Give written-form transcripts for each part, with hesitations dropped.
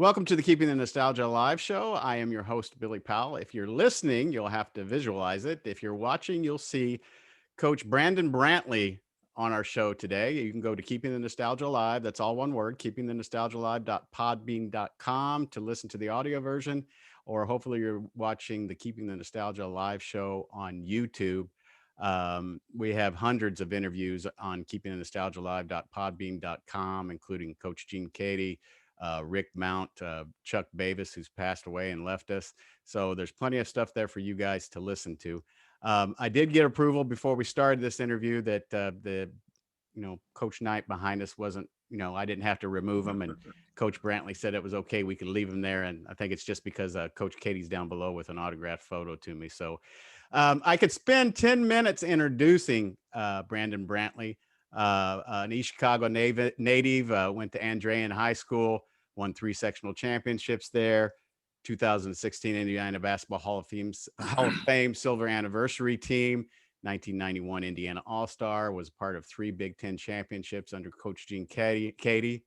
Welcome to the Keeping the Nostalgia Live show. I am your host, Billy Powell. If you're listening, you'll have to visualize it. If you're watching, you'll see Coach Brandon Brantley on our show today. You can go to Keeping the Nostalgia Live. That's all one word, keepingthenostalgialive.podbean.com to listen to the audio version, or hopefully you're watching the Keeping the Nostalgia Live show on YouTube. We have hundreds of interviews on keepingthenostalgialive.podbean.com, including Coach Gene Katie, Rick Mount, Chuck Bavis, who's passed away and left us. So there's plenty of stuff there for you guys to listen to. I did get approval before we started this interview that Coach Knight behind us wasn't, I didn't have to remove him. And Coach Brantley said it was okay. We could leave him there. And I think it's just because Coach Katie's down below with an autographed photo to me. So I could spend 10 minutes introducing Brandon Brantley, an East Chicago native, went to Andrean High School, won 3 sectional championships there. 2016 Indiana Basketball Hall of Fame Silver Anniversary Team, 1991 Indiana All-Star, was part of 3 Big Ten championships under Coach Gene Katie,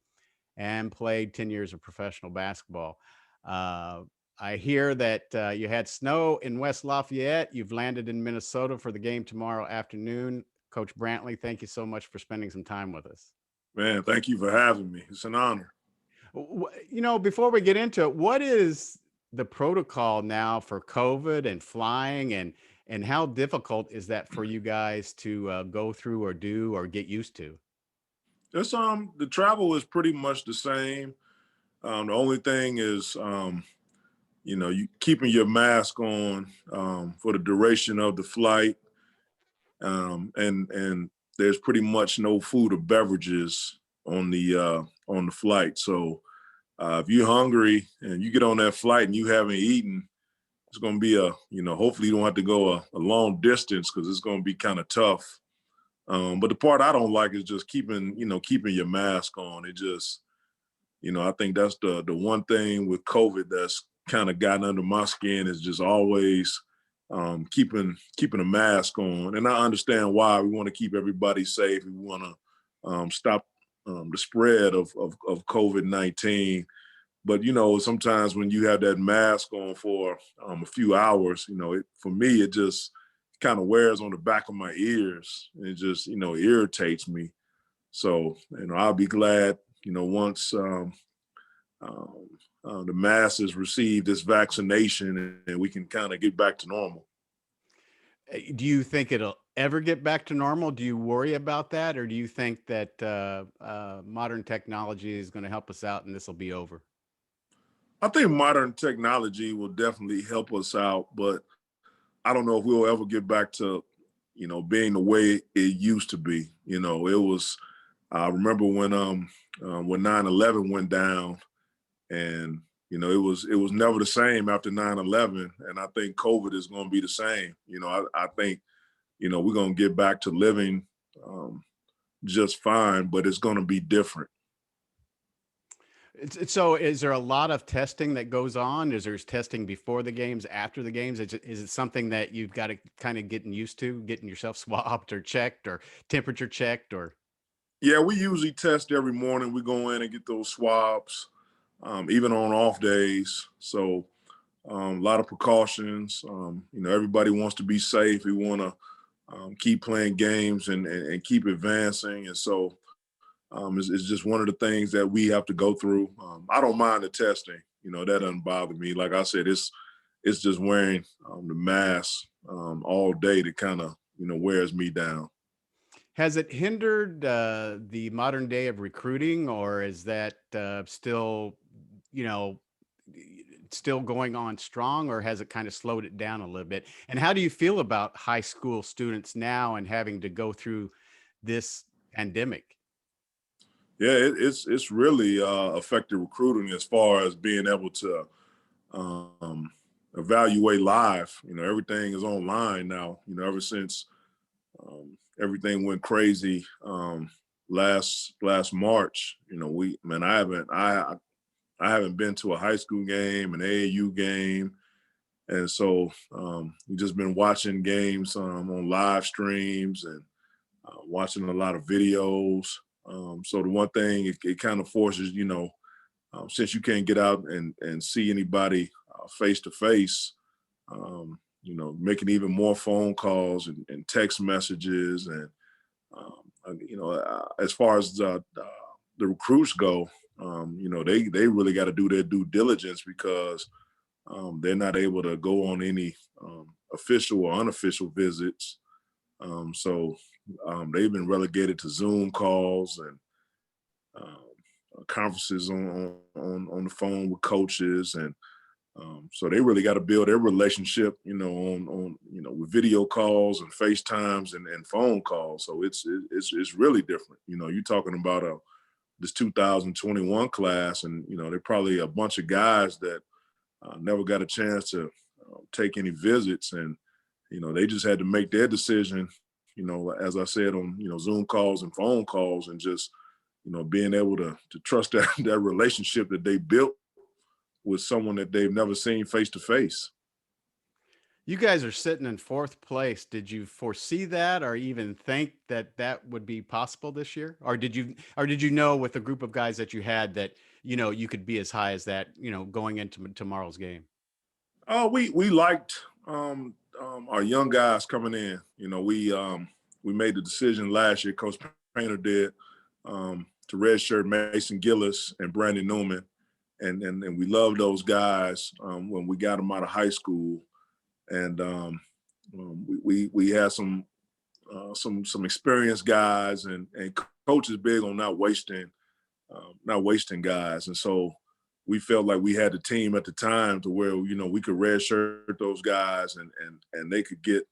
and played 10 years of professional basketball. I hear that you had snow in West Lafayette. You've landed in Minnesota for the game tomorrow afternoon. Coach Brantley, thank you so much for spending some time with us. Man, thank you for having me. It's an honor. Before we get into it, what is the protocol now for COVID and flying, and how difficult is that for you guys to go through or do or get used to? It's the travel is pretty much the same. The only thing is you keeping your mask on for the duration of the flight. And there's pretty much no food or beverages on the flight. So if you're hungry and you get on that flight and you haven't eaten, it's going to be hopefully you don't have to go a long distance, because it's going to be kind of tough. But the part I don't like is just keeping your mask on. It just, I think that's the one thing with COVID that's kind of gotten under my skin, is just always keeping a mask on. And I understand why. We want to keep everybody safe. We want to stop the spread of COVID-19. But, sometimes when you have that mask on for a few hours, for me, it just kind of wears on the back of my ears. It just, irritates me. So, I'll be glad, once the masses receive this vaccination and we can kind of get back to normal. Do you think it'll ever get back to normal? Do you worry about that? Or do you think that modern technology is going to help us out and this will be over? I think modern technology will definitely help us out, but I don't know if we'll ever get back to, being the way it used to be. It was, I remember when 9/11 went down, and, it was never the same after 9/11. And I think COVID is going to be the same. I think, we're going to get back to living just fine, but it's going to be different. So is there a lot of testing that goes on? Is there testing before the games, after the games? Is it something that you've got to kind of getting used to, getting yourself swabbed or checked or temperature checked? Or Yeah, we usually test every morning. We go in and get those swabs, even on off days. So a lot of precautions. Everybody wants to be safe. We want to keep playing games and keep advancing. And so it's just one of the things that we have to go through. I don't mind the testing. That doesn't bother me. Like I said, it's just wearing the mask all day that kind of, wears me down. has it hindered the modern day of recruiting, or is that still, you know, still going on strong, or has it kind of slowed it down a little bit? And how do you feel about high school students now and having to go through this pandemic? Yeah, it's really affected recruiting as far as being able to um, evaluate live. Everything is online now. Ever since everything went crazy last March. I haven't been to a high school game, an AAU game, and so we've just been watching games on live streams and watching a lot of videos. So the one thing it kind of forces, since you can't get out and see anybody face to face, making even more phone calls and text messages. And, as far as the recruits go, they really got to do their due diligence because they're not able to go on any official or unofficial visits. So they've been relegated to Zoom calls and conferences on the phone with coaches, and so they really got to build their relationship, on with video calls and FaceTimes and phone calls. So it's really different. You're talking about this 2021 class, and they're probably a bunch of guys that never got a chance to take any visits, and they just had to make their decision. As I said, on Zoom calls and phone calls, and just being able to trust that relationship that they built with someone that they've never seen face to face. You guys are sitting in fourth place. Did you foresee that, or even think that that would be possible this year? Or did you know with the group of guys that you had that, you could be as high as that, going into tomorrow's game? Oh, we liked our young guys coming in. We made the decision last year. Coach Painter did, to redshirt Mason Gillis and Brandon Newman, and we loved those guys when we got them out of high school. And we had some experienced guys, and coach is big on not wasting guys. And so we felt like we had the team at the time to where we could redshirt those guys, and they could get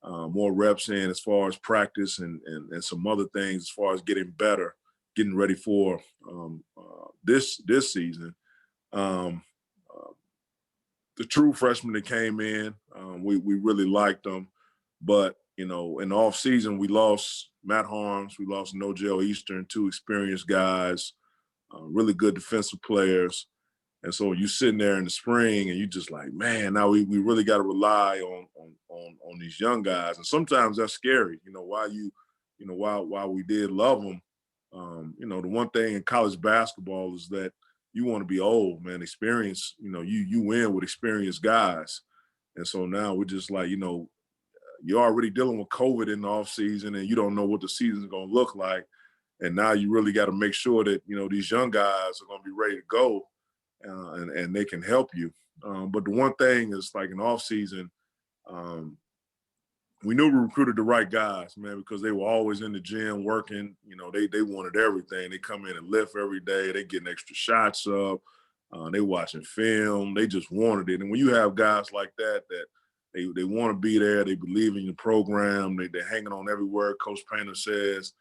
more reps in as far as practice and some other things as far as getting better, getting ready for this season. The true freshmen that came in, we really liked them. But, in the off season, we lost Matt Harms, we lost Nojel Eastern, two experienced guys, really good defensive players. And so you sitting there in the spring and you just like, man, now we really got to rely on these young guys. And sometimes that's scary, while we did love them. The one thing in college basketball is that you want to be old, man. Experience, you win with experienced guys. And so now we're just like, you're already dealing with COVID in the off season, and you don't know what the season's going to look like. And now you really got to make sure that, these young guys are going to be ready to go, and they can help you. But the one thing is, like, in off season, we knew we recruited the right guys, man, because they were always in the gym working. They wanted everything. They come in and lift every day. They getting extra shots up. They watching film. They just wanted it. And when you have guys like that they want to be there, they believe in your program, they're hanging on every word Coach Painter says,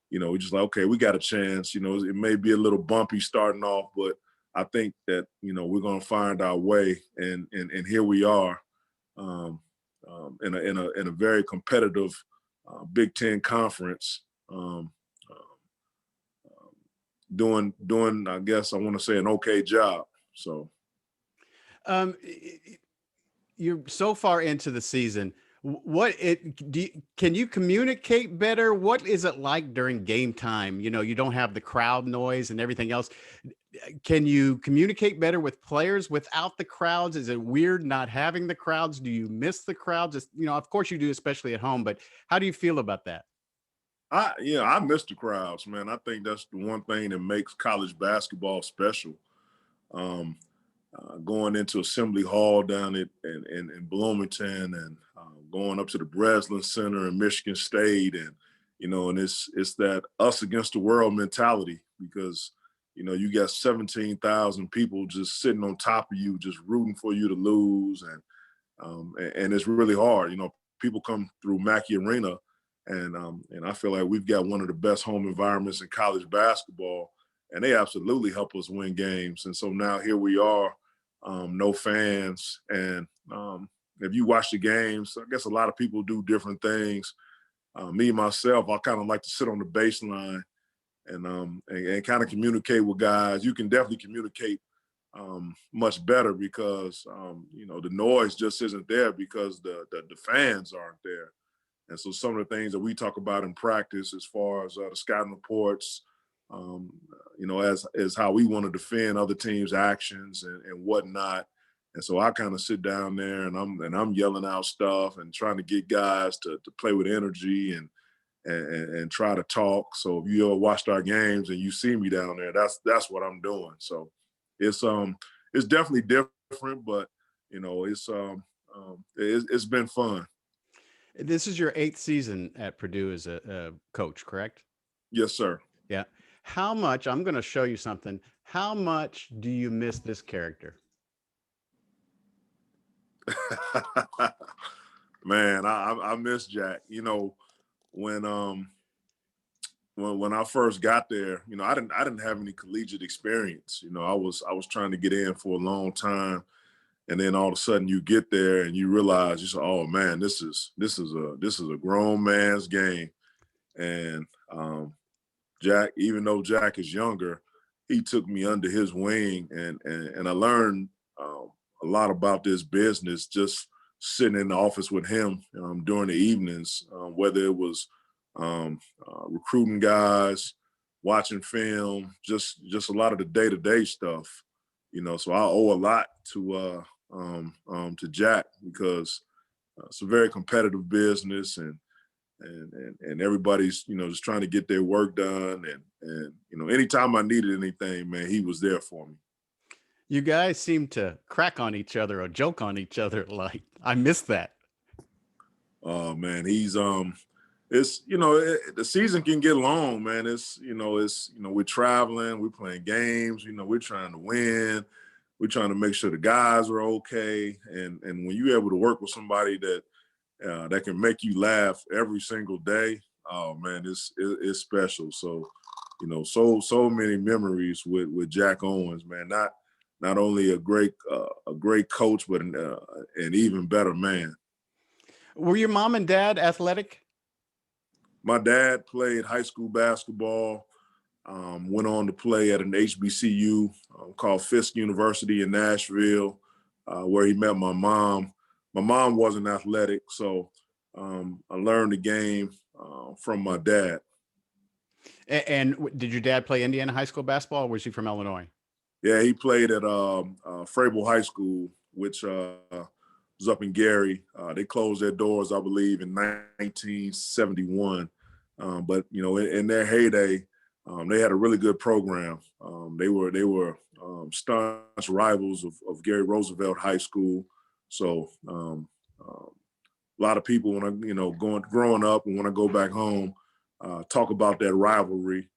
we're just like, okay, we got a chance. It may be a little bumpy starting off, but I think that, we're going to find our way. And here we are. In a very competitive Big Ten conference, doing I guess I want to say an okay job. So You're so far into the season. Can you communicate better? What is it like during game time? You don't have the crowd noise and everything else. Can you communicate better with players without the crowds? Is it weird not having the crowds? Do you miss the crowds? Of course you do, especially at home, but how do you feel about that? I miss the crowds, man. I think that's the one thing that makes college basketball special. Going into Assembly Hall down in Bloomington, and going up to the Breslin Center in Michigan State, and and it's that us against the world mentality, because you got 17,000 people just sitting on top of you, just rooting for you to lose, and it's really hard. People come through Mackey Arena, and I feel like we've got one of the best home environments in college basketball, and they absolutely help us win games. And so now here we are, no fans, and if you watch the games, I guess a lot of people do different things. Me myself, I kind of like to sit on the baseline and kind of communicate with guys. You can definitely communicate much better because the noise just isn't there because the fans aren't there. And so some of the things that we talk about in practice, as far as the scouting reports, um, as how we want to defend other teams' actions and whatnot. And so I kind of sit down there and I'm yelling out stuff and trying to get guys to play with energy and try to talk. So if you ever watched our games and you see me down there, that's what I'm doing. So it's definitely different, but it's been fun. This is your 8th season at Purdue as a coach, correct? Yes, sir. Yeah. How much, I'm going to show you something. How much do you miss this character? Man, I miss Jack. When when I first got there, I didn't have any collegiate experience. I was trying to get in for a long time, and then all of a sudden you get there and you realize you say, oh man, this is a grown man's game. And Jack, even though Jack is younger, he took me under his wing, and I learned a lot about this business just sitting in the office with him during the evenings, whether it was recruiting guys, watching film, just a lot of the day-to-day stuff. So I owe a lot to Jack because it's a very competitive business, and everybody's just trying to get their work done, and anytime I needed anything, man, he was there for me. You guys seem to crack on each other or joke on each other. Like, I miss that. Oh man, he's it's the season can get long, man. It's we're traveling, we're playing games, we're trying to win, we're trying to make sure the guys are okay, and when you're able to work with somebody that can make you laugh every single day, oh man, it's special. So so many memories with Jack Owens, man. Not only a great coach, but an even better man. Were your mom and dad athletic? My dad played high school basketball, went on to play at an HBCU called Fisk University in Nashville, where he met my mom. My mom wasn't athletic, so I learned the game from my dad. And did your dad play Indiana high school basketball, or was he from Illinois? Yeah, he played at Frable High School, which was up in Gary. They closed their doors, I believe, in 1971. But in their heyday, they had a really good program. They were staunch rivals of Gary Roosevelt High School. So a lot of people, when I growing up and when I go back home, talk about that rivalry.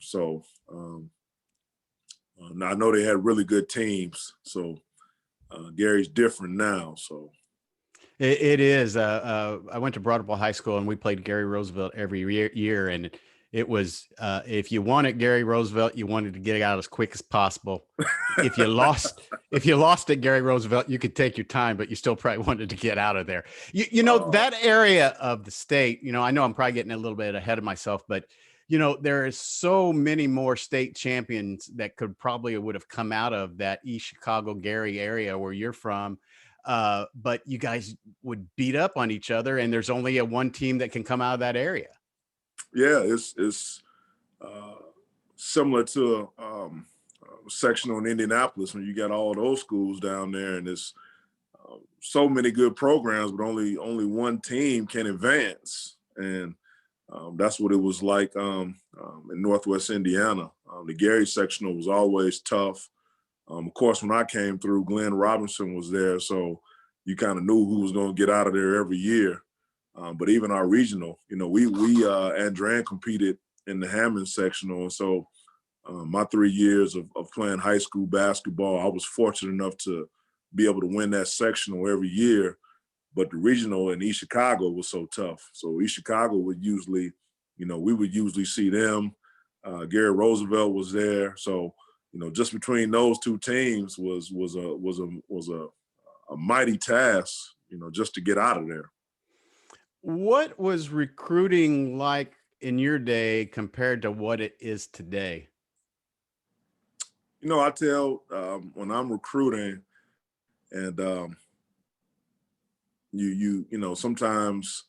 So now I know they had really good teams. So Gary's different now. So It is. I went to Broadwell High School and we played Gary Roosevelt every year. And it was, if you wanted Gary Roosevelt, you wanted to get out as quick as possible. If you lost, if you lost at Gary Roosevelt, you could take your time, but you still probably wanted to get out of there. That area of the state, I know I'm probably getting a little bit ahead of myself, but there is so many more state champions that would have come out of that East Chicago, Gary area where you're from. But you guys would beat up on each other, and there's only one team that can come out of that area. yeah, it's similar to sectional in Indianapolis when you got all those schools down there, and there's so many good programs, but only one team can advance, and that's what it was like in Northwest Indiana. The Gary sectional was always tough. Of course, when I came through, Glenn Robinson was there, so you kind of knew who was going to get out of there every year. But even our regional, we Andran competed in the Hammond sectional, and so my 3 years of playing high school basketball, I was fortunate enough to be able to win that sectional every year. But the regional in East Chicago was so tough. So East Chicago would usually, we would usually see them. Gary Roosevelt was there, so just between those two teams was a mighty task, just to get out of there. What was recruiting like in your day compared to what it is today? I tell when I'm recruiting, and sometimes,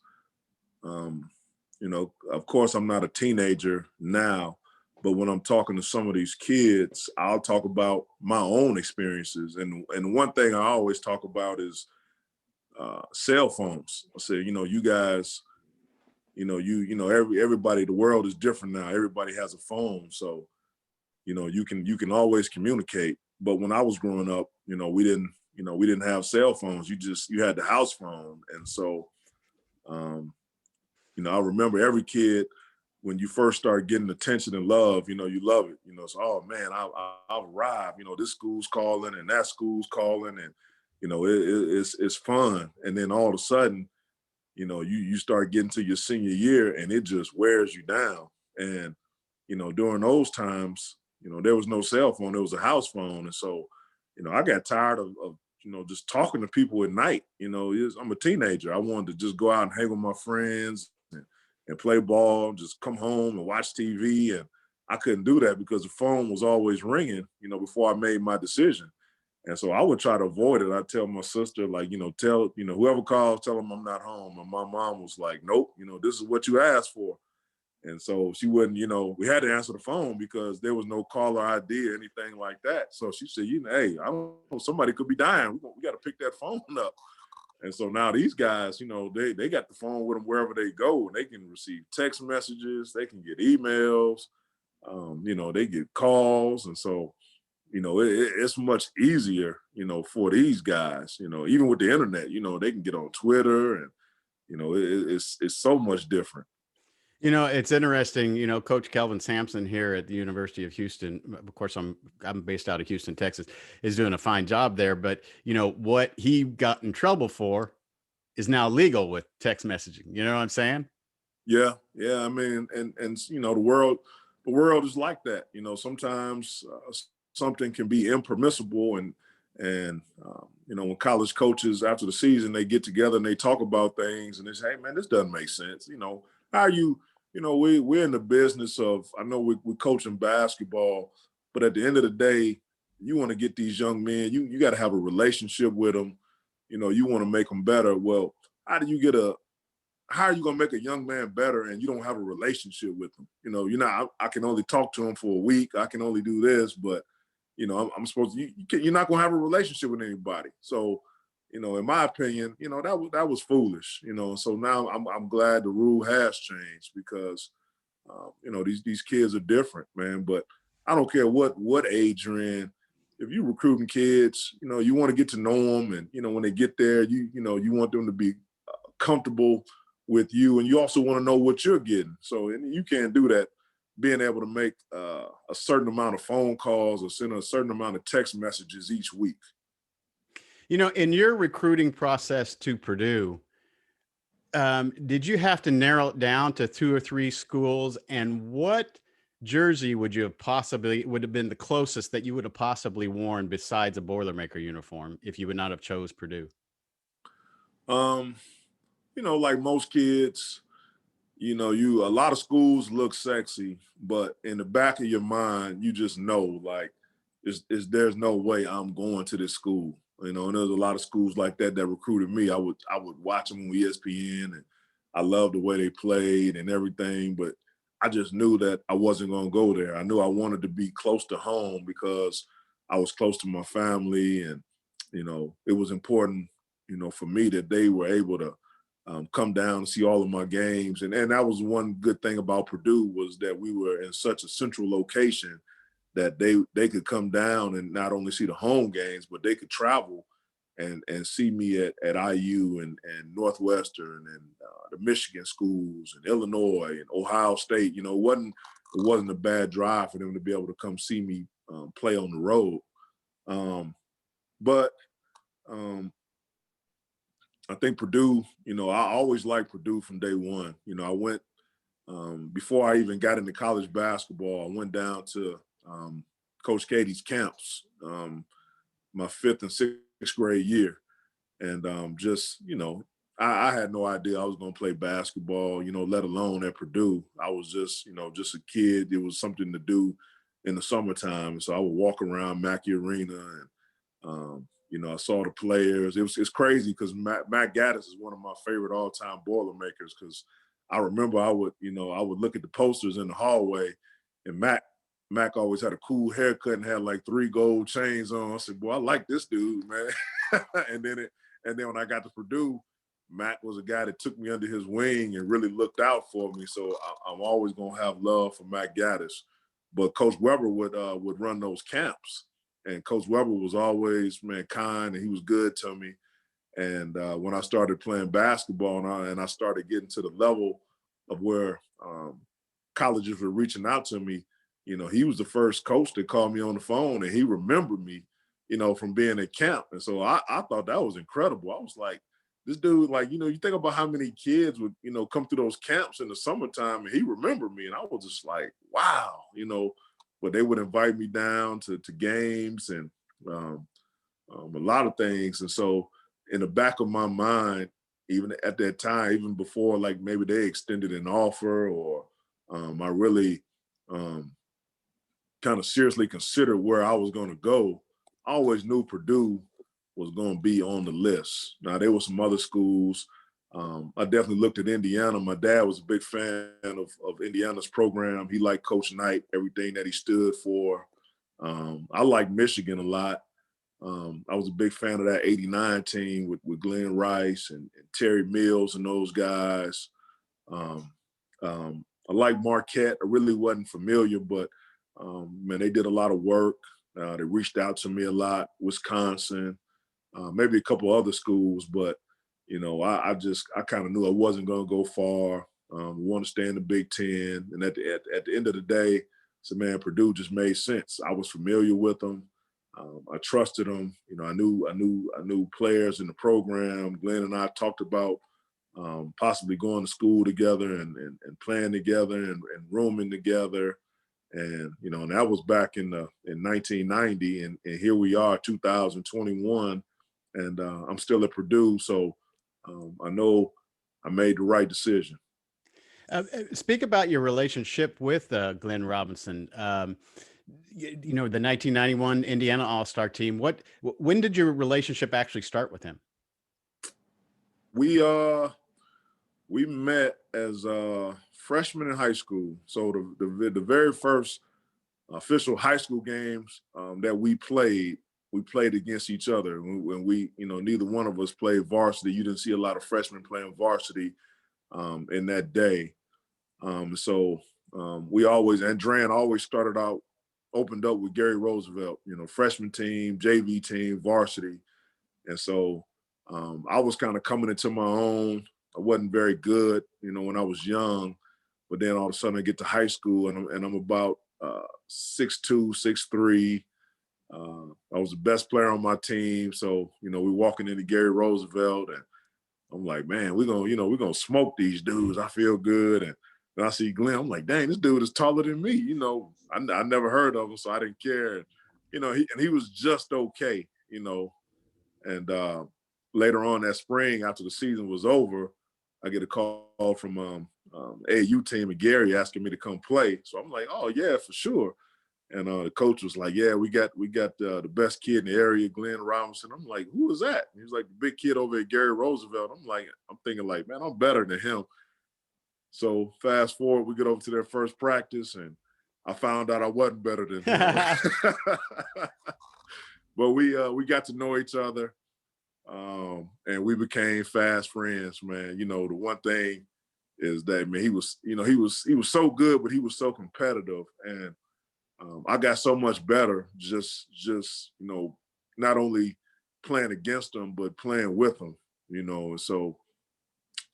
of course I'm not a teenager now, But when I'm talking to some of these kids, I'll talk about my own experiences. And one thing I always talk about is cell phones. I say, you guys, everybody, the world is different now. Everybody has a phone, so you can always communicate. But when I was growing up, we didn't have cell phones. You had the house phone, and so um, I remember every kid when you first start getting attention and love, you love it. So, oh man, I've arrived. This school's calling and that school's calling, and it's fun. And then all of a sudden, you start getting to your senior year, and it just wears you down. And during those times, there was no cell phone, there was a house phone, and so I got tired of just talking to people at night. I'm a teenager. I wanted to just go out and hang with my friends and play ball, just come home and watch TV. And I couldn't do that because the phone was always ringing, before I made my decision. And so I would try to avoid it. I'd tell my sister, like, tell, whoever calls, tell them I'm not home. And my mom was like, nope, this is what you asked for. And so she wouldn't, we had to answer the phone because there was no caller ID or anything like that. So she said, hey, I don't know, somebody could be dying. We got to pick that phone up. And so now these guys, they got the phone with them wherever they go, and they can receive text messages, they can get emails, they get calls. And so, it's much easier, for these guys, even with the internet, they can get on Twitter, and, it's so much different. It's interesting, Coach Kelvin Sampson here at the University of Houston, of course, I'm based out of Houston, Texas, is doing a fine job there. But, what he got in trouble for is now legal with text messaging. You know what I'm saying? Yeah. Yeah. I mean, and the world is like that. Sometimes something can be impermissible, and when college coaches after the season, they get together and they talk about things and they say, hey man, this doesn't make sense. How are you, we're in the business of, I know we're coaching basketball, but at the end of the day, you want to get these young men, you got to have a relationship with them. You want to make them better. Well, how do you get how are you going to make a young man better and you don't have a relationship with them? I can only talk to him for a week. I can only do this, but I'm supposed to, you're not going to have a relationship with anybody. So, in my opinion, that was foolish, so now I'm glad the rule has changed because, these kids are different, man, but I don't care what age you're in. If you're recruiting kids, you want to get to know them, and, when they get there, you want them to be comfortable with you, and you also want to know what you're getting. So, and you can't do that being able to make a certain amount of phone calls or send a certain amount of text messages each week. In your recruiting process to Purdue, did you have to narrow it down to 2 or 3 schools? And what jersey would have been the closest that you would have possibly worn besides a Boilermaker uniform if you would not have chose Purdue? Um, like most kids, a lot of schools look sexy, but in the back of your mind, you just know, like, there's no way I'm going to this school. And there's a lot of schools like that recruited me. I would watch them on ESPN, and I loved the way they played and everything, but I just knew that I wasn't going to go there. I knew I wanted to be close to home because I was close to my family, and it was important, for me that they were able to come down and see all of my games. And that was one good thing about Purdue, was that we were in such a central location that they could come down and not only see the home games, but they could travel and see me at IU and Northwestern and the Michigan schools and Illinois and Ohio State. It wasn't a bad drive for them to be able to come see me play on the road. But I think Purdue, I always liked Purdue from day one. I went, before I even got into college basketball, I went down to Coach Katie's camps my 5th and 6th grade year. And I had no idea I was going to play basketball, let alone at Purdue. I was just a kid. It was something to do in the summertime. So I would walk around Mackey Arena, and I saw the players. It's crazy because Matt Gaddis is one of my favorite all-time Boilermakers, because I remember I would look at the posters in the hallway, and Matt Mac always had a cool haircut and had like 3 gold chains on. I said, boy, I like this dude, man. and then when I got to Purdue, Mac was a guy that took me under his wing and really looked out for me. So I'm always gonna have love for Mac Gaddis. But Coach Weber would run those camps, and Coach Weber was always, man, kind, and he was good to me. And when I started playing basketball and I started getting to the level of where colleges were reaching out to me, he was the first coach that called me on the phone, and he remembered me, from being at camp. And so I thought that was incredible. I was like, this dude, like, you think about how many kids would, come through those camps in the summertime, and he remembered me. And I was just like, wow, but they would invite me down to games and a lot of things. And so in the back of my mind, even at that time, even before like maybe they extended an offer or I really kind of seriously considered where I was going to go, I always knew Purdue was going to be on the list. Now, there were some other schools. I definitely looked at Indiana. My dad was a big fan of Indiana's program. He liked Coach Knight, everything that he stood for. I liked Michigan a lot. I was a big fan of that 89 team with Glenn Rice and Terry Mills and those guys. I like Marquette. I really wasn't familiar, but man, they did a lot of work. They reached out to me a lot. Wisconsin, maybe a couple other schools, but I kind of knew I wasn't going to go far. Want to stay in the Big Ten, and at the end of the day, so man, Purdue just made sense. I was familiar with them. I trusted them. I knew players in the program. Glenn and I talked about possibly going to school together and playing together and rooming together. And, and that was back in 1990. And here we are, 2021. And I'm still at Purdue. So I know I made the right decision. Speak about your relationship with Glenn Robinson. The 1991 Indiana All-Star team. When did your relationship actually start with him? We met as freshmen in high school. So the very first official high school games that we played against each other. When we, neither one of us played varsity. You didn't see a lot of freshmen playing varsity in that day. So we always, and Dran always opened up with Gary Roosevelt, freshman team, JV team, varsity. And so I was kind of coming into my own. I wasn't very good, when I was young, but then all of a sudden I get to high school and I'm about 6'2", 6'3". I was the best player on my team. So, we're walking into Gary Roosevelt and I'm like, man, we're gonna smoke these dudes. I feel good. And then I see Glenn, I'm like, dang, this dude is taller than me. I never heard of him, so I didn't care. He was just okay, And later on that spring, after the season was over, I get a call from AAU team and Gary asking me to come play. So I'm like, oh yeah, for sure. And the coach was like, yeah, we got the best kid in the area, Glenn Robinson. I'm like, who is that? He was like, the big kid over at Gary Roosevelt. I'm thinking like, man, I'm better than him. So fast forward, we get over to their first practice and I found out I wasn't better than him. But we got to know each other. And we became fast friends, man. The one thing is that, man, he was so good, but he was so competitive. And I got so much better just not only playing against him, but playing with him, And so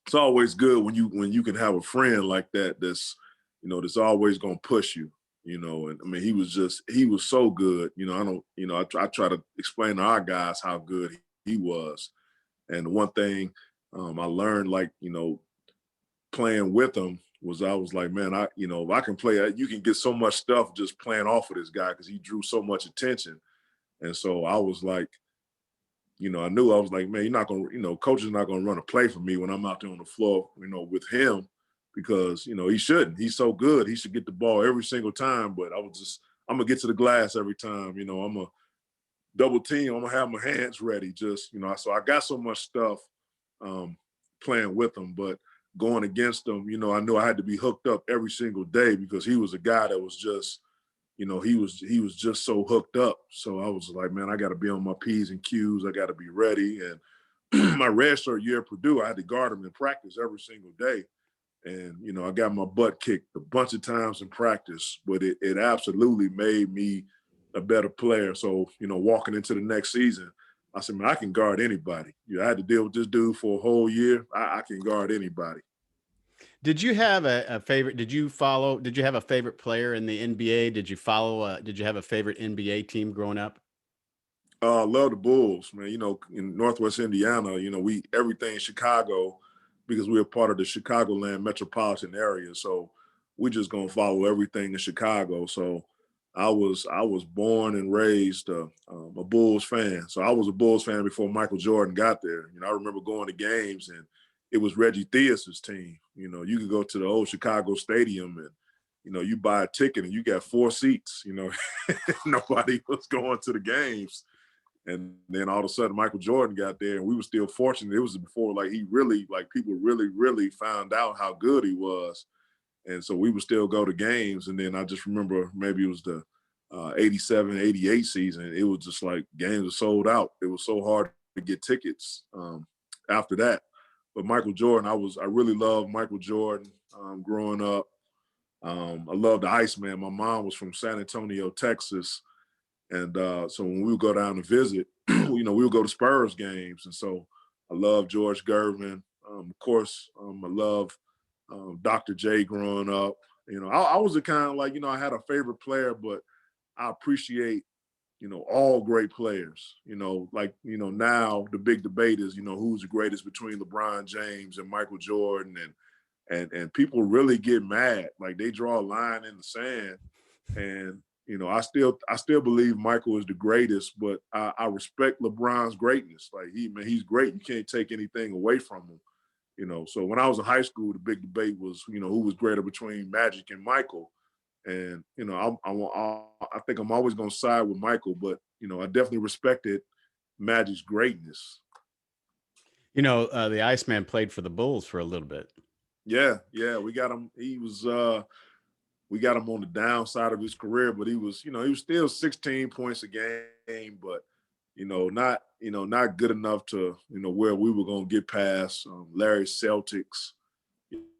it's always good when you can have a friend like that that's always gonna push you, And I mean, he was so good, I try to explain to our guys how good he was. And the one thing I learned, like, playing with him was I was like, man, if I can play, you can get so much stuff just playing off of this guy because he drew so much attention. And so I was like, I knew I was like, man, you're not going to, coach is not going to run a play for me when I'm out there on the floor, with him because, he shouldn't. He's so good. He should get the ball every single time. But I'm going to get to the glass every time. I'm going to double team. I'm going to have my hands ready. Just, so I got so much stuff playing with him. But going against him, I knew I had to be hooked up every single day because he was a guy that was just he was just so hooked up. So I was like, man, I got to be on my P's and Q's. I got to be ready. And my redshirt year at Purdue, I had to guard him in practice every single day. And, I got my butt kicked a bunch of times in practice, but it absolutely made me a better player. So, walking into the next season, I said, man, I can guard anybody. I had to deal with this dude for a whole year. I can guard anybody. Did you have a favorite? Did you have a favorite player in the NBA? Did you did you have a favorite NBA team growing up? Love the Bulls, man. In Northwest Indiana, we everything Chicago because we're part of the Chicagoland metropolitan area. So we're just gonna follow everything in Chicago. So I was born and raised a Bulls fan. So I was a Bulls fan before Michael Jordan got there. I remember going to games and it was Reggie Theus's team. You could go to the old Chicago Stadium and you buy a ticket and you got 4 seats. Nobody was going to the games. And then all of a sudden Michael Jordan got there and we were still fortunate. It was before people really found out how good he was. And so we would still go to games. And then I just remember maybe it was the 87, 88 season. It was just like games were sold out. It was so hard to get tickets after that. But Michael Jordan, I really loved Michael Jordan growing up. I loved the Iceman. My mom was from San Antonio, Texas. And so when we would go down to visit, we would go to Spurs games. And so I love George Gervin. Of course, I love Dr. J growing up. I was the kind of like, I had a favorite player, but I appreciate, all great players. Now the big debate is, who's the greatest between LeBron James and Michael Jordan. And people really get mad. Like they draw a line in the sand. And I still believe Michael is the greatest, but I respect LeBron's greatness. Like he's great. You can't take anything away from him. So when I was in high school, the big debate was, who was greater between Magic and Michael. And I think I'm always going to side with Michael, but I definitely respected Magic's greatness. The Iceman played for the Bulls for a little bit. Yeah, we got him. We got him on the downside of his career, but he was still 16 points a game, but not good enough to where we were gonna get past Larry Celtics.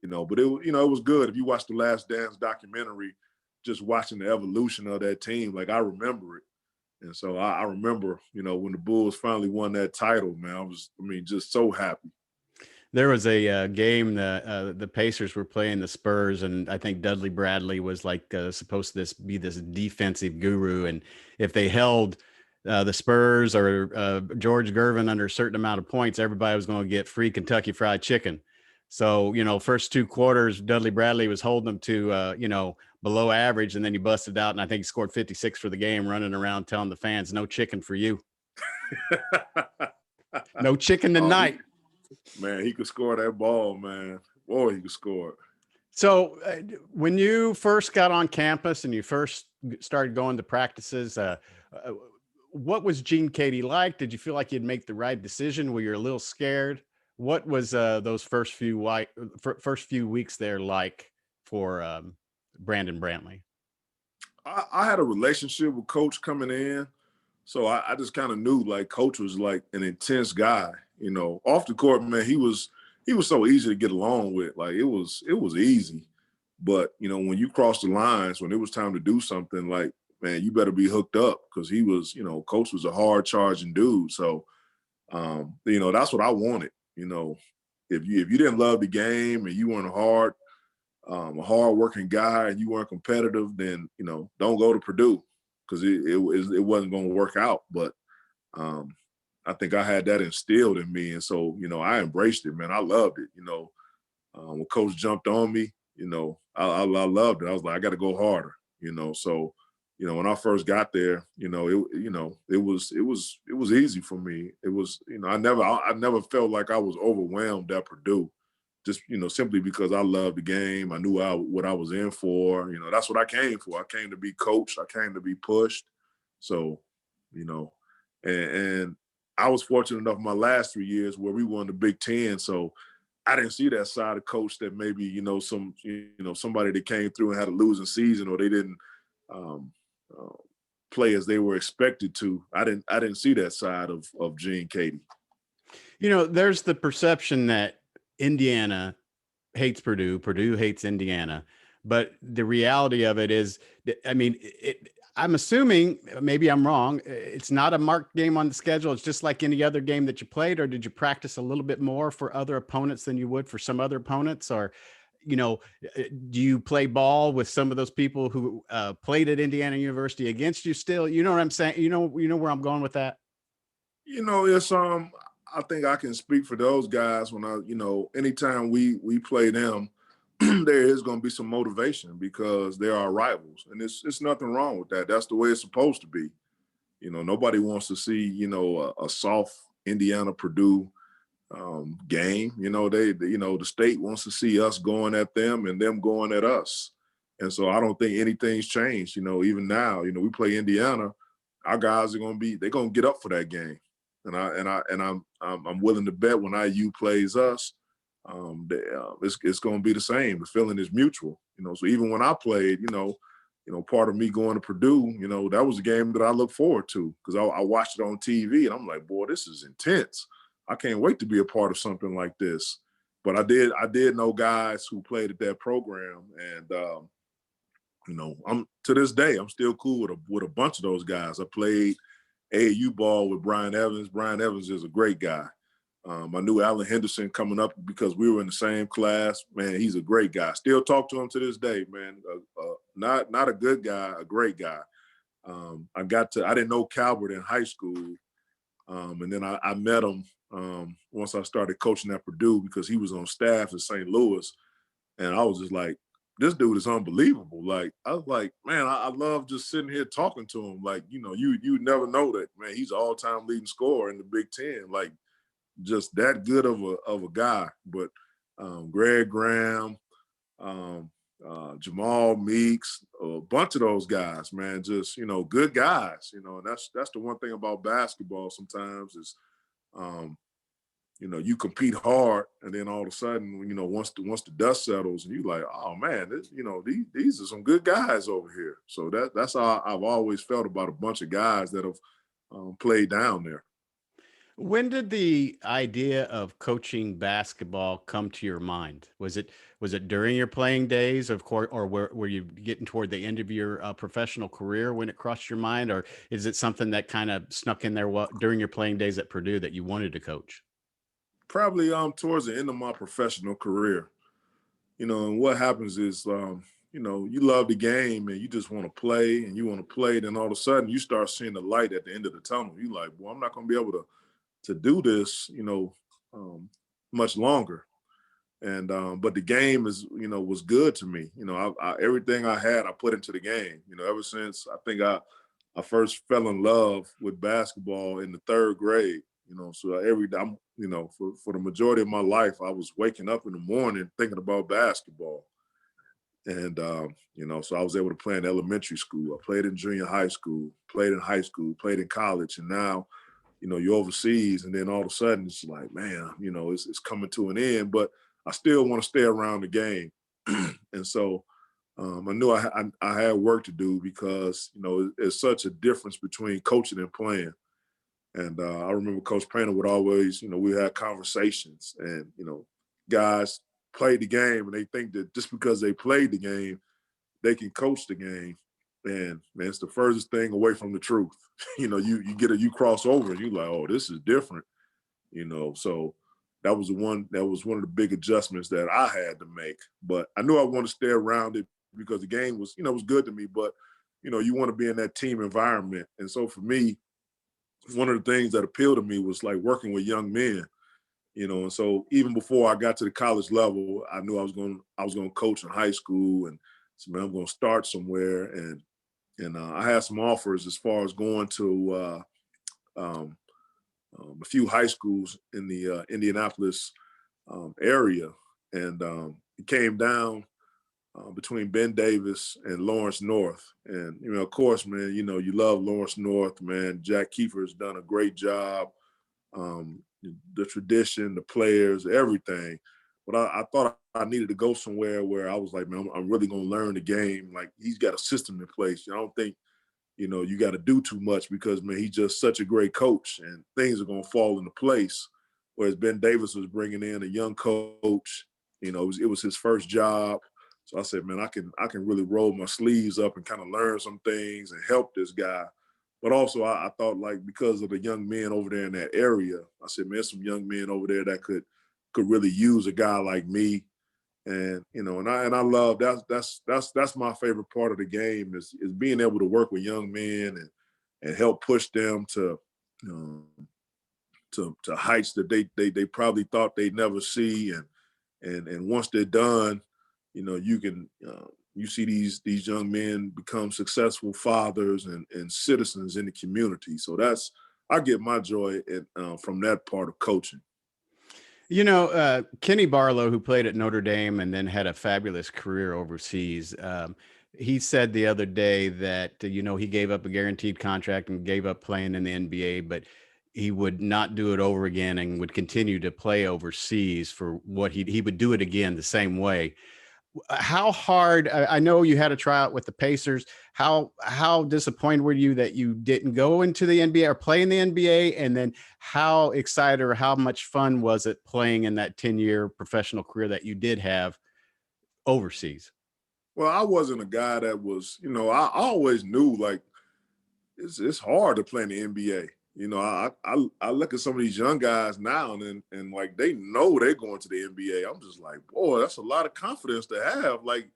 But it was good. If you watch the Last Dance documentary, just watching the evolution of that team, like I remember it. And so I remember, when the Bulls finally won that title, man, I was just so happy. There was a game that the Pacers were playing the Spurs, and I think Dudley Bradley was like supposed to be this defensive guru. And if they held the Spurs or George Gervin under a certain amount of points, everybody was going to get free Kentucky Fried Chicken. So, first 2 quarters, Dudley Bradley was holding them to, below average. And then he busted out, and I think he scored 56 for the game, running around telling the fans, no chicken for you. No chicken tonight. Man, he could score that ball, man. Boy, he could score. So when you first got on campus and you first started going to practices, what was Gene Katie like? Did you feel like you'd make the right decision? Were you a little scared? What was those first few weeks there like for Brandon Brantley? I had a relationship with Coach coming in, so I just kind of knew like Coach was like an intense guy. Off the court, man, he was so easy to get along with. Like it was easy, but when you cross the lines, when it was time to do something, like man, you better be hooked up because he was, Coach was a hard charging dude. So, that's what I wanted. If you didn't love the game and you weren't a hard working guy and you weren't competitive, then don't go to Purdue because it wasn't going to work out. But I think I had that instilled in me, and so I embraced it, man. I loved it. When Coach jumped on me, I loved it. I was like, I got to go harder. So when I first got there, it was easy for me. It was I never felt like I was overwhelmed at Purdue. Just simply because I loved the game, I knew what I was in for. That's what I came for. I came to be coached. I came to be pushed. So, and I was fortunate enough in my last 3 years where we won the Big Ten. So I didn't see that side of coach that maybe somebody that came through and had a losing season or they didn't uh, play as they were expected to. I didn't see that side of Gene Katie. There's the perception that Indiana hates Purdue, Purdue hates Indiana, but the reality of it is, I mean, I'm assuming, maybe I'm wrong, it's not a marked game on the schedule. It's just like any other game that you played, or did you practice a little bit more for other opponents than you would for some other opponents? Or, you know, do you play ball with some of those people who played at Indiana University against you still? You know what I'm saying? You know where I'm going with that? It's I think I can speak for those guys when anytime we play them, there is going to be some motivation because they are rivals, and it's nothing wrong with that. That's the way it's supposed to be. Nobody wants to see a soft Indiana Purdue game. The state wants to see us going at them and them going at us, and so I don't think anything's changed. Even now, we play Indiana, our guys they're gonna get up for that game, I'm willing to bet when IU plays us, it's gonna be the same. The feeling is mutual. So even when I played, part of me going to Purdue, that was a game that I look forward to because I watched it on TV and I'm like, boy, this is intense. I can't wait to be a part of something like this. But I did know guys who played at that program, and I'm to this day I'm still cool with a bunch of those guys. I played AAU ball with Brian Evans. Brian Evans is a great guy. I knew Allen Henderson coming up because we were in the same class. Man, he's a great guy. Still talk to him to this day, man. Not a good guy, a great guy. I didn't know Calvert in high school, and then I met him once I started coaching at Purdue because he was on staff in St. Louis, and I was just like, this dude is unbelievable. Like, I was like, man, I love just sitting here talking to him. Like, you never know that, man, he's an all-time leading scorer in the Big Ten. Like, just that good of a guy. But Greg Graham, Jamal Meeks, a bunch of those guys, man, just good guys. And that's the one thing about basketball. Sometimes is you compete hard, and then all of a sudden, once the dust settles, and you like, oh man, these are some good guys over here. So that's how I've always felt about a bunch of guys that have played down there. When did the idea of coaching basketball come to your mind? Was it during your playing days, of course, or were you getting toward the end of your professional career when it crossed your mind, or is it something that kind of snuck in there during your playing days at Purdue that you wanted to coach? Probably towards the end of my professional career. And what happens is you love the game and you just want to play and you want to play. Then all of a sudden you start seeing the light at the end of the tunnel. You like, well, I'm not going to be able to do this, um, much longer. And but the game was good to me. Everything I had I put into the game. Ever since I think I first fell in love with basketball in the third grade. So every time, for the majority of my life, I was waking up in the morning thinking about basketball. And so I was able to play in elementary school. I played in junior high school, played in high school, played in college, and now you're overseas, and then all of a sudden it's like, man, it's coming to an end, but I still want to stay around the game. And so I knew I had work to do because, it's such a difference between coaching and playing. And I remember Coach Painter would always, we had conversations and, guys play the game and they think that just because they played the game, they can coach the game. And man, it's the furthest thing away from the truth. You cross over and you like, oh, this is different. So that was one of the big adjustments that I had to make. But I knew I wanted to stay around it because the game was good to me. But you want to be in that team environment. And so for me, one of the things that appealed to me was like working with young men. And so even before I got to the college level, I knew I was going to coach in high school, and so man, I'm going to start somewhere. And I had some offers as far as going to um, a few high schools in the Indianapolis area, and it came down between Ben Davis and Lawrence North. And of course, man, you love Lawrence North, man. Jack Keefer's done a great job. Um, the tradition, the players, everything. But I thought I needed to go somewhere where I was like, man, I'm really going to learn the game. Like, he's got a system in place. I don't think you got to do too much because, man, he's just such a great coach and things are going to fall into place. Whereas Ben Davis was bringing in a young coach, it was his first job. So I said, man, I can really roll my sleeves up and kind of learn some things and help this guy. But also I thought, like, because of the young men over there in that area, I said, man, there's some young men over there that could really use a guy like me. And I love that's my favorite part of the game is being able to work with young men and help push them to to heights that they probably thought they'd never see. And once they're done, you can you see these young men become successful fathers and citizens in the community. So I get my joy from that part of coaching. Kenny Barlow, who played at Notre Dame and then had a fabulous career overseas, he said the other day that, he gave up a guaranteed contract and gave up playing in the NBA, but he would not do it over again and would continue to play overseas for what he would do it again the same way. How hard, I know you had a tryout with the Pacers. How disappointed were you that you didn't go into the NBA or play in the NBA? And then how excited or how much fun was it playing in that 10-year professional career that you did have overseas? Well, I wasn't a guy that was, I always knew, like, it's hard to play in the NBA. I look at some of these young guys now and like they know they're going to the NBA. I'm just like, boy, that's a lot of confidence to have. Like,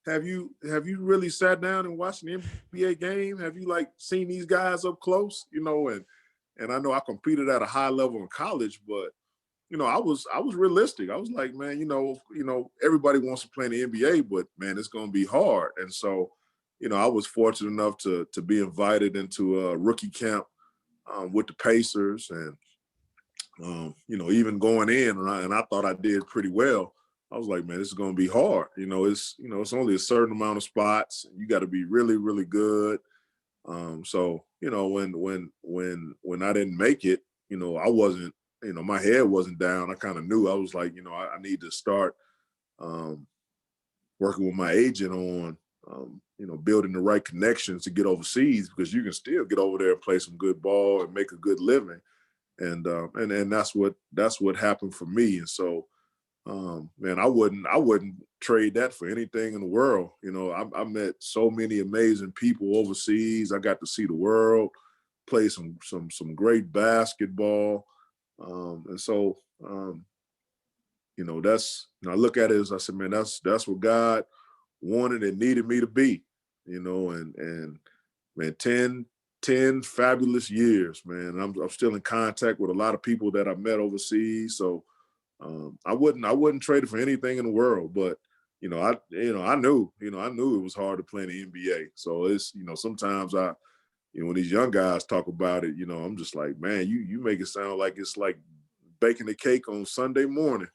have you really sat down and watched an NBA game? Have you, like, seen these guys up close? And I know I competed at a high level in college, but I was realistic. I was like, man, everybody wants to play in the NBA, but man, it's going to be hard. And so, I was fortunate enough to be invited into a rookie camp with the Pacers, and even going in, and I thought I did pretty well. I was like, man, this is going to be hard. It's only a certain amount of spots. You got to be really, really good. So when I didn't make it, I wasn't, my head wasn't down. I kind of knew. I was like, I need to start working with my agent on building the right connections to get overseas, because you can still get over there and play some good ball and make a good living. And that's what happened for me. And so, man, I wouldn't trade that for anything in the world. I met so many amazing people overseas. I got to see the world, play some great basketball. And so, I look at it as, I said, man, that's what God wanted and needed me to be, and man, 10 fabulous years, man. I'm still in contact with a lot of people that I met overseas. So I wouldn't trade it for anything in the world. But I knew it was hard to play in the NBA. So it's, sometimes when these young guys talk about it, I'm just like, man, you make it sound like it's like baking a cake on Sunday morning.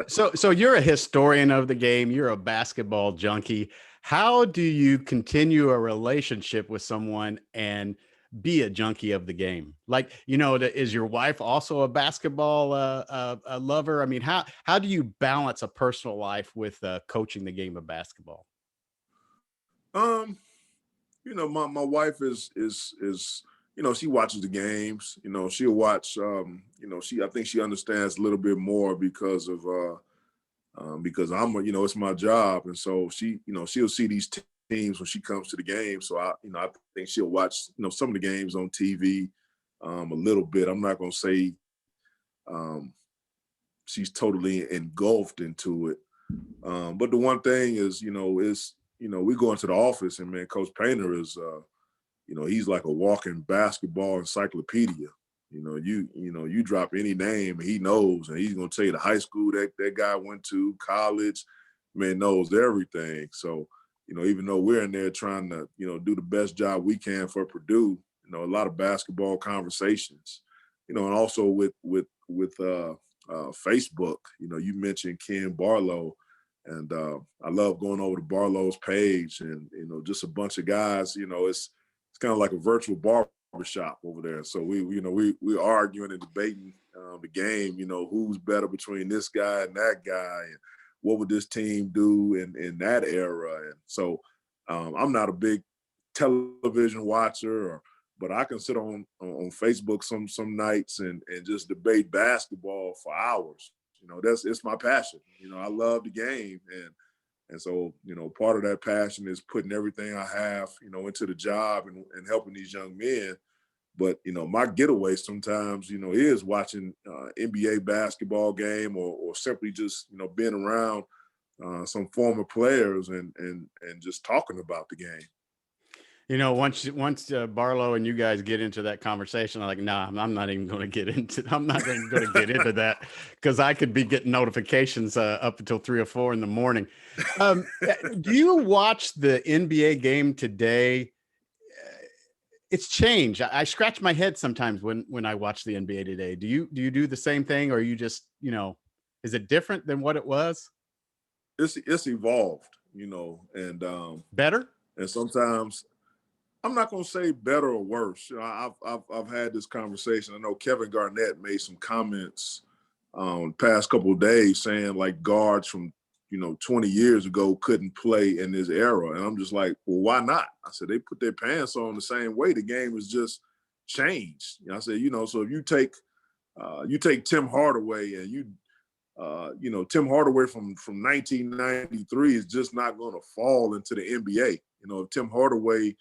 So you're a historian of the game. You're a basketball junkie. How do you continue a relationship with someone and be a junkie of the game? Like, is your wife also a basketball a lover? I mean, how do you balance a personal life with coaching the game of basketball? Um, my wife is she watches the games. She'll watch. I think she understands a little bit more because it's my job, and so she'll see these teams when she comes to the game. So I think she'll watch, some of the games on TV, a little bit. I'm not gonna say um, she's totally engulfed into it. But the one thing is, we go into the office, and man, Coach Painter is, he's like a walking basketball encyclopedia. You drop any name and he knows, and he's gonna tell you the high school that guy went to, college, man, knows everything. So, even though we're in there trying to, do the best job we can for Purdue, a lot of basketball conversations, and also with Facebook, you mentioned Ken Barlow, and I love going over to Barlow's page, and just a bunch of guys. It's kind of like a virtual barbershop over there. So we arguing and debating the game. Who's better between this guy and that guy, and what would this team do in that era. And so I'm not a big television watcher, but I can sit on Facebook some nights and just debate basketball for hours. It's my passion. I love the game, and so part of that passion is putting everything I have into the job and helping these young men. But my getaway sometimes is watching NBA basketball game or simply just being around some former players and just talking about the game. Once Barlow and you guys get into that conversation, I'm like, nah, I'm not even going to get into. I'm not even going to get into that because I could be getting notifications up until 3 or 4 in the morning. Do you watch the NBA game today? It's changed. I scratch my head sometimes when I watch the NBA today. Do you do the same thing, or you just is it different than what it was? It's evolved, Better? and sometimes I'm not going to say better or worse. I've had this conversation. I know Kevin Garnett made some comments past couple of days saying like guards from 20 years ago couldn't play in this era, and I'm just like, well, why not? I said they put their pants on the same way. The game has just changed. I said, so if you take Tim Hardaway and Tim Hardaway from 1993 is just not going to fall into the NBA. If Tim Hardaway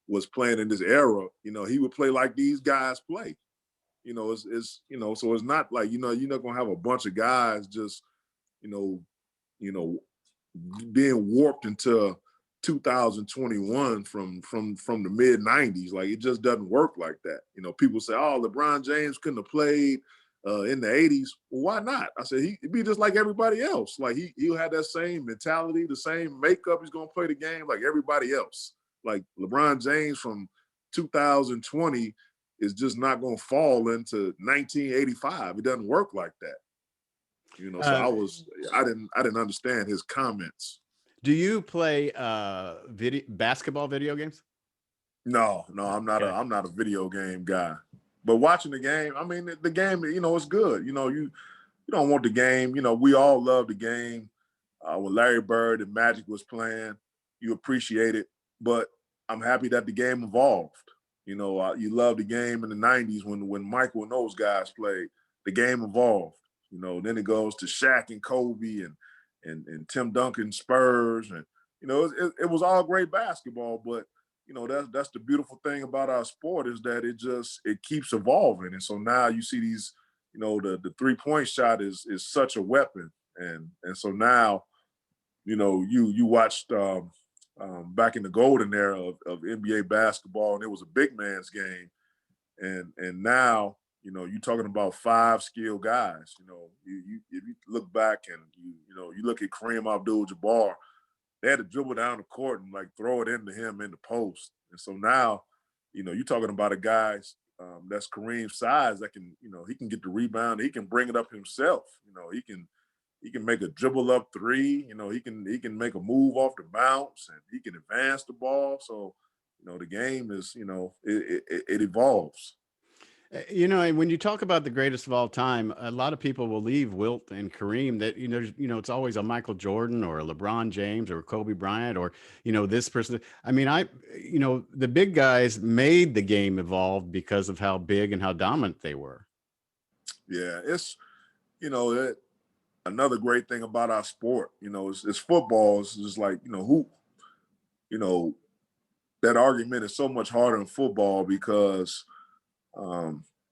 was playing in this era, he would play like these guys play. So it's not like you're not gonna have a bunch of guys just you know you know being warped into 2021 from the mid 90s. Like it just doesn't work like that. People say, oh, LeBron James couldn't have played in the 80s. Well, why not? I said he'd be just like everybody else. Like he'll have that same mentality, the same makeup. He's gonna play the game like everybody else. Like LeBron James from 2020 is just not gonna fall into 1985. It doesn't work like that. So Uh, I didn't understand his comments. do you play basketball video games? No, Okay. I'm not a video game guy. But watching the game, I mean, the game, it's good. You don't want the game. We all love the game. When Larry Bird and Magic was playing, you appreciate it. But I'm happy that the game evolved. You love the game in the '90s when Michael and those guys played. The game evolved. Then it goes to Shaq and Kobe and Tim Duncan Spurs, and it was all great basketball. But that's the beautiful thing about our sport is that it keeps evolving, and so now you see these the 3-point shot is such a weapon, and so now you watched back in the golden era of NBA basketball, and it was a big man's game, and now you're talking about 5 skilled guys. If you look back and you look at Kareem Abdul-Jabbar, they had to dribble down the court and like throw it into him in the post. And so now, you're talking about a guy that's Kareem's size that can, he can get the rebound, he can bring it up himself. He can make a dribble up three. He can make a move off the bounce, and he can advance the ball. So, the game is, it evolves. And when you talk about the greatest of all time, a lot of people will leave Wilt and Kareem. That it's always a Michael Jordan or a LeBron James or Kobe Bryant or this person. I mean, the big guys made the game evolve because of how big and how dominant they were. Yeah, it's it, another great thing about our sport. It's football. It's just like who, you know, that argument is so much harder in football because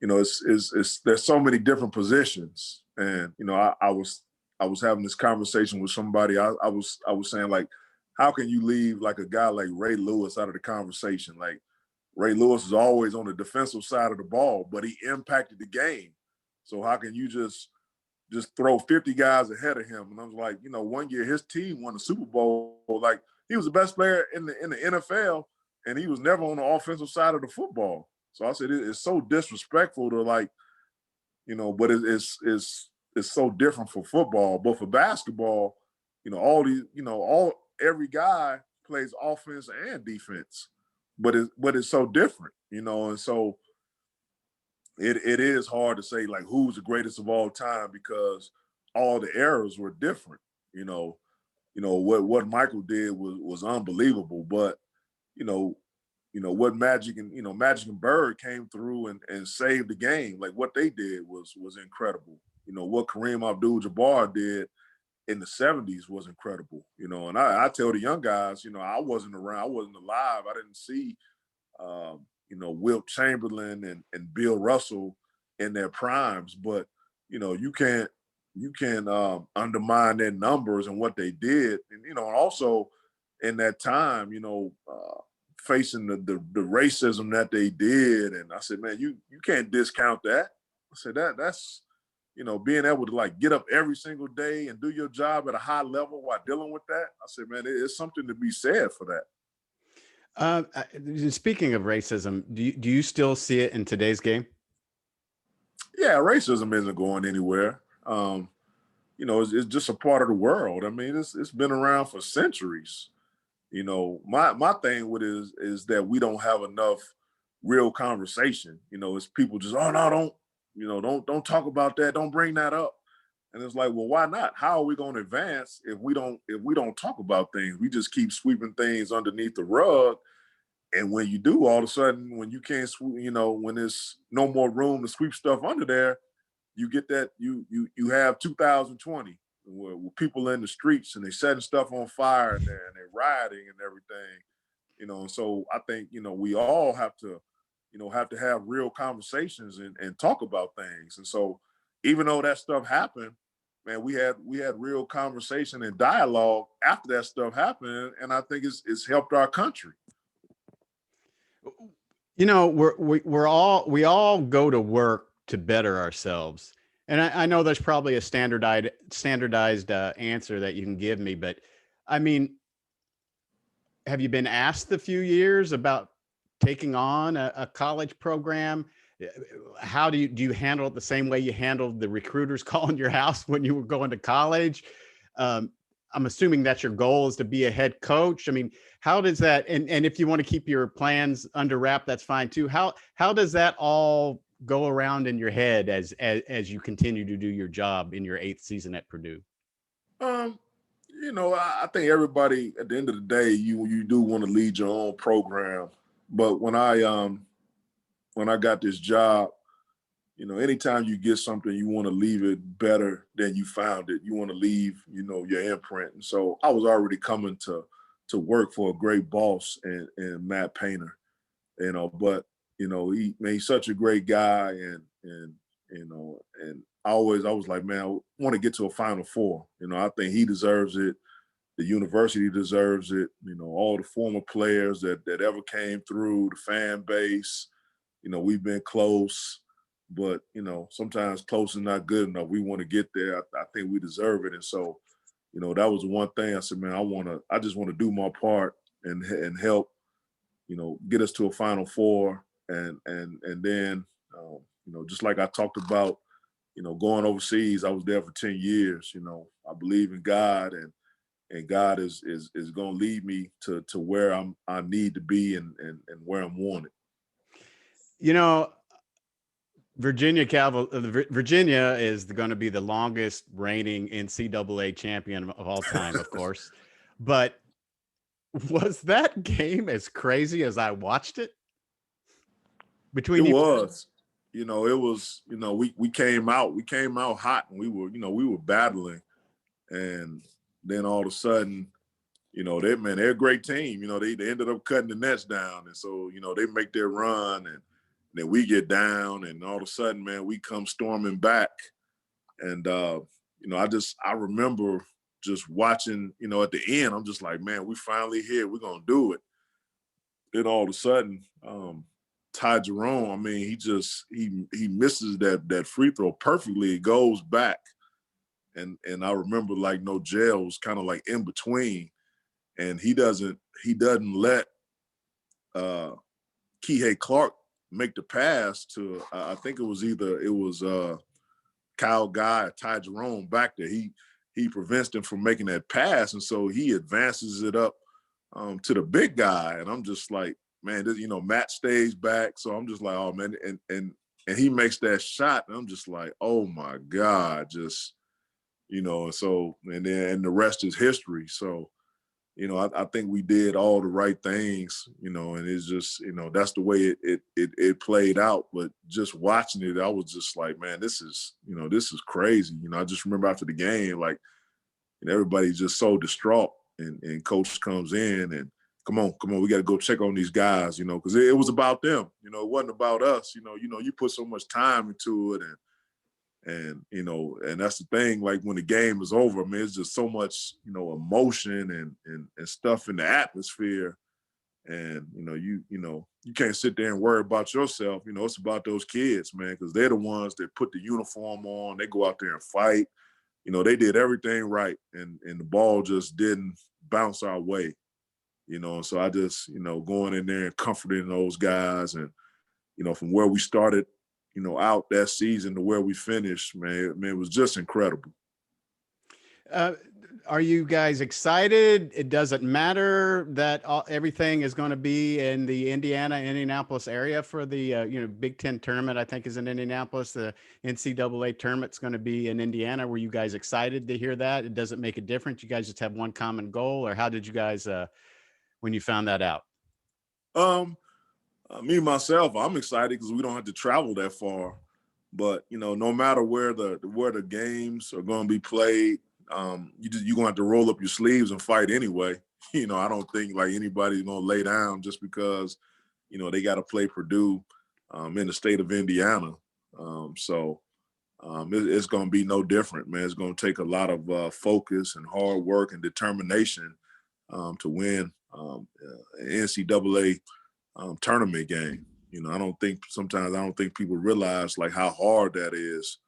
it's there's so many different positions, and I was having this conversation with somebody. I was saying like, how can you leave like a guy like Ray Lewis out of the conversation? Like Ray Lewis is always on the defensive side of the ball, but he impacted the game. So how can you just throw 50 guys ahead of him? And I was like, one year his team won the Super Bowl. Like he was the best player in the NFL, and he was never on the offensive side of the football. So I said it's so disrespectful to like, but it's so different for football. But for basketball, all these, every guy plays offense and defense, but it's so different, and so it is hard to say like who's the greatest of all time because all the eras were different, you know. what Michael did was unbelievable. But you know, what Magic and Bird came through and saved the game. Like what they did was incredible. What Kareem Abdul-Jabbar did in the 70s was incredible. And I tell the young guys, I wasn't around, I wasn't alive, I didn't see Wilt Chamberlain and Bill Russell in their primes, but you can undermine their numbers and what they did, and also in that time, facing the racism that they did, and I said, man, you can't discount that. I said that's being able to like get up every single day and do your job at a high level while dealing with that. I said, man, it's something to be said for that. Speaking of racism, do you still see it in today's game? Yeah, racism isn't going anywhere. It's just a part of the world. I mean, it's been around for centuries. My thing with it is that we don't have enough real conversation. It's people just, oh no, don't talk about that, don't bring that up. And it's like, well, why not? How are we going to advance if we don't talk about things? We just keep sweeping things underneath the rug. And when you do, all of a sudden, when you can't, when there's no more room to sweep stuff under there, you get that you have 2020 where people in the streets and they setting stuff on fire and they're rioting and everything, And so I think we all have to have real conversations and talk about things. And so even though that stuff happened, man, we had real conversation and dialogue after that stuff happened, and I think it's helped our country. We all go to work to better ourselves. And I know there's probably a standardized answer that you can give me, but I mean, have you been asked a few years about taking on a college program? How do you handle it the same way you handled the recruiters calling your house when you were going to college? I'm assuming that's your goal, is to be a head coach. I mean, how does that, and if you want to keep your plans under wrap, that's fine too. How does that all go around in your head as you continue to do your job in your 8th season at Purdue? I think everybody at the end of the day, you do want to lead your own program. But when I got this job, anytime you get something, you want to leave it better than you found it. You want to leave, your imprint. And so I was already coming to work for a great boss and Matt Painter, but he's such a great guy, and I was like, man, I want to get to a Final Four. I think he deserves it. The university deserves it. All the former players that ever came through, the fan base. We've been close, but sometimes close is not good enough. We want to get there. I think we deserve it. And so, that was the one thing I said, man, I just want to do my part and help, get us to a Final Four. And then, just like I talked about, going overseas, I was there for 10 years. I believe in God, and God is going to lead me to where I need to be and where I'm wanted. Virginia is going to be the longest reigning NCAA champion of all time, of course. But was that game as crazy as I watched it? It was, we came out hot, and we were battling, and then all of a sudden, they're a great team. They ended up cutting the nets down, and so they make their run, and then we get down, and all of a sudden, man, we come storming back, and I remember just watching, at the end, I'm just like, man, we finally here, we're gonna do it. Then all of a sudden, Ty Jerome, I mean, he misses that free throw perfectly. It goes back. And I remember like no jail was kind of like in between. And he doesn't let Kihei Clark make the pass to I think it was Kyle Guy or Ty Jerome back there. He prevents them from making that pass. And so he advances it up to the big guy. And I'm just like, man, Matt stays back. So I'm just like, oh man, and he makes that shot, and I'm just like, oh my God, just And so, and the rest is history. So, I think we did all the right things, and it's just, that's the way it played out. But just watching it, I was just like, man, this is crazy. I just remember after the game, like, and everybody's just so distraught. And coach comes in and come on, we got to go check on these guys, because it was about them. It wasn't about us. You put so much time into it, and that's the thing. Like when the game is over, I mean, it's just so much, emotion and stuff in the atmosphere. And you can't sit there and worry about yourself. It's about those kids, man, because they're the ones that put the uniform on. They go out there and fight. They did everything right, and the ball just didn't bounce our way. And so I just, going in there and comforting those guys, and from where we started, out that season to where we finished, man, it was just incredible. Uh, are you guys excited? It doesn't matter that everything is going to be in the Indianapolis area for the Big Ten tournament. I think is in Indianapolis. The NCAA tournament's going to be in Indiana. Were you guys excited to hear that? It doesn't make a difference. You guys just have one common goal, or how did you guys when you found that out? Me myself, I'm excited because we don't have to travel that far. But no matter where the games are going to be played, you're gonna have to roll up your sleeves and fight anyway. I don't think like anybody's gonna lay down just because they got to play Purdue in the state of Indiana. It's gonna be no different, man. It's gonna take a lot of focus and hard work and determination to win an NCAA tournament game. I don't think people realize like how hard that is,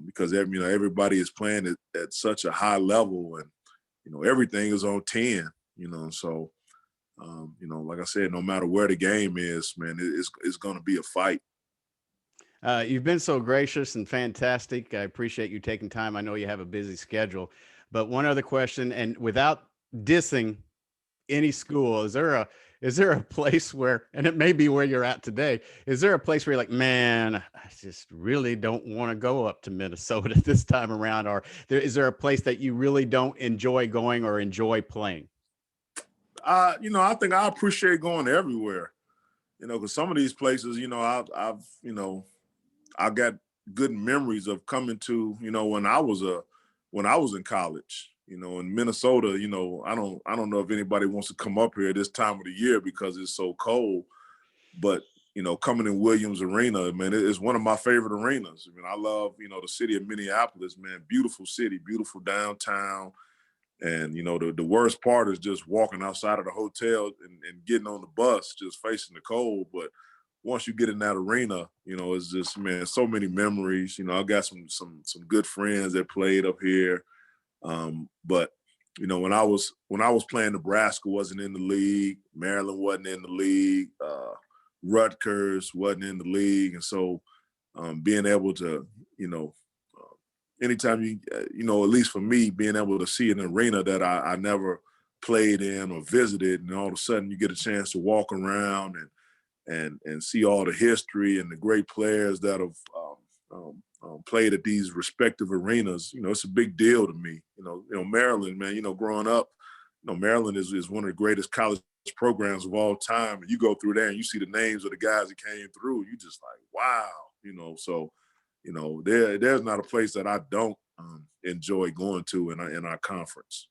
because everybody is playing at such a high level, and everything is on 10. So like I said, no matter where the game is, man, it's going to be a fight. You've been so gracious and fantastic. I appreciate you taking time. I know you have a busy schedule, but one other question, and without dissing any school, is there a place where, and it may be where you're at today, is there a place where you're like, man, I just really don't want to go up to Minnesota this time around? Or is there a place that you really don't enjoy going or enjoy playing? I think I appreciate going everywhere, because some of these places, I got good memories of coming to, when I was in college. In Minnesota, I don't know if anybody wants to come up here this time of the year because it's so cold. But coming in Williams Arena, man, it's one of my favorite arenas. I mean, I love the city of Minneapolis, man. Beautiful city, beautiful downtown. And the worst part is just walking outside of the hotel and getting on the bus, just facing the cold. But once you get in that arena, it's just, man, so many memories. I got some good friends that played up here. But when I was playing, Nebraska wasn't in the league, Maryland wasn't in the league, Rutgers wasn't in the league, and so being able to, anytime at least for me, being able to see an arena that I never played in or visited, and all of a sudden you get a chance to walk around and see all the history and the great players that have played at these respective arenas. It's a big deal to me. Maryland, man. Growing up, Maryland is one of the greatest college programs of all time. And you go through there and you see the names of the guys that came through. You just like, wow. So there's not a place that I don't enjoy going to in our conference.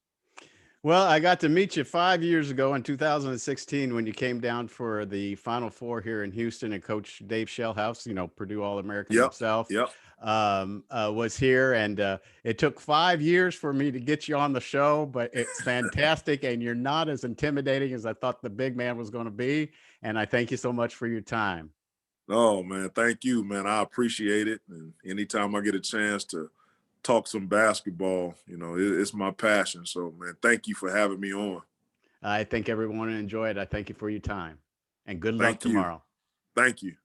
Well, I got to meet you 5 years ago in 2016 when you came down for the Final Four here in Houston, and Coach Dave Shellhouse, Purdue All-American Yep. himself, Yep. was here. And it took 5 years for me to get you on the show, but it's fantastic. And you're not as intimidating as I thought the big man was going to be. And I thank you so much for your time. Oh, man, thank you, man. I appreciate it. And anytime I get a chance to talk some basketball, it's my passion. So, man, thank you for having me on. I think everyone enjoyed it. I thank you for your time, and good luck Thank you. tomorrow. Thank you.